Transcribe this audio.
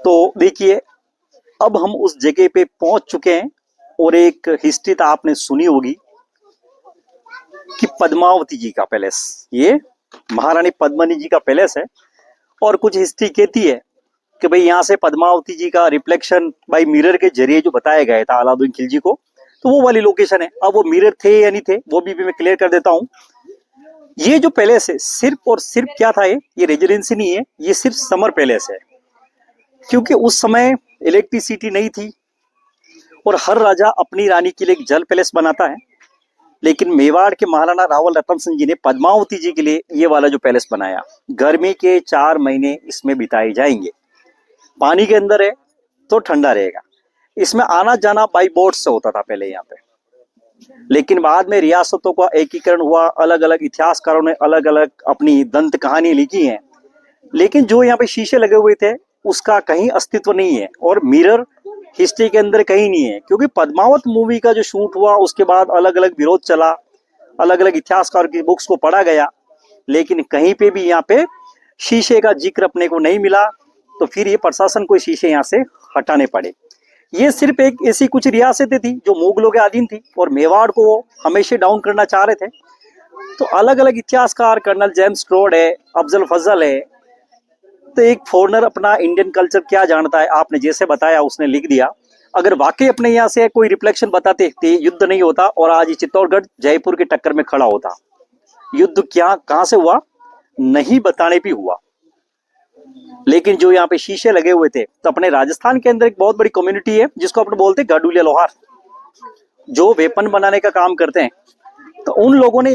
तो देखिए, अब हम उस जगह पे पहुंच चुके हैं और एक हिस्ट्री तो आपने सुनी होगी कि पद्मावती जी का पैलेस, ये महारानी पद्मिनी जी का पैलेस है। और कुछ हिस्ट्री कहती है कि भाई यहाँ से पद्मावती जी का रिफ्लेक्शन बाई मिरर के जरिए जो बताया गया था अलाउद्दीन खिलजी को, तो वो वाली लोकेशन है। अब वो मिरर थे या नहीं थे वो भी मैं क्लियर कर देता हूँ। ये जो पैलेस है सिर्फ और सिर्फ क्या था, ये रेजिडेंसी नहीं है, ये सिर्फ समर पैलेस है। क्योंकि उस समय इलेक्ट्रिसिटी नहीं थी और हर राजा अपनी रानी के लिए एक जल पैलेस बनाता है, लेकिन मेवाड़ के महाराणा रावल रतन सिंह जी ने पद्मावती जी के लिए ये वाला जो पैलेस बनाया। गर्मी के 4 महीने इसमें बिताए जाएंगे, पानी के अंदर है तो ठंडा रहेगा। इसमें आना जाना बाई बोट से होता था पहले यहाँ पे, लेकिन बाद में रियासतों का एकीकरण हुआ, अलग अलग इतिहासकारों ने अलग अलग अपनी दंत कहानी लिखी है, लेकिन जो यहाँ पे शीशे लगे हुए थे उसका कहीं अस्तित्व नहीं है और मिरर हिस्ट्री के अंदर कहीं नहीं है। क्योंकि पद्मावत मूवी का जो शूट हुआ उसके बाद अलग अलग विरोध चला, अलग अलग इतिहासकार की बुक्स को पढ़ा गया, लेकिन कहीं पे भी यहाँ पे शीशे का जिक्र अपने को नहीं मिला। तो फिर ये प्रशासन को शीशे यहाँ से हटाने पड़े। ये सिर्फ एक ऐसी कुछ रियासतें थी जो मुगलों के अधीन थी और मेवाड़ को वो हमेशा डाउन करना चाह रहे थे। तो अलग अलग इतिहासकार, कर्नल जेम्स टोड है, अफजल फजल है, तो एक फॉरेनर अपना इंडियन कल्चर क्या जानता है, आपने जैसे बताया उसने लिख दिया। अगर वाकई अपने यहाँ से कोई रिफ्लेक्शन बताते थे, युद्ध नहीं होता और आज चित्तौड़गढ़ जयपुर के टक्कर में खड़ा होता। युद्ध क्या कहाँ से हुआ नहीं बताने भी हुआ, लेकिन जो यहाँ पे शीशे लगे हुए थे, तो अपने राजस्थान के अंदर एक बहुत बड़ी कम्युनिटी है जिसको अपन बोलते हैं गाडुलिया लोहार, जो वेपन बनाने का काम करते हैं। तो उन लोगों ने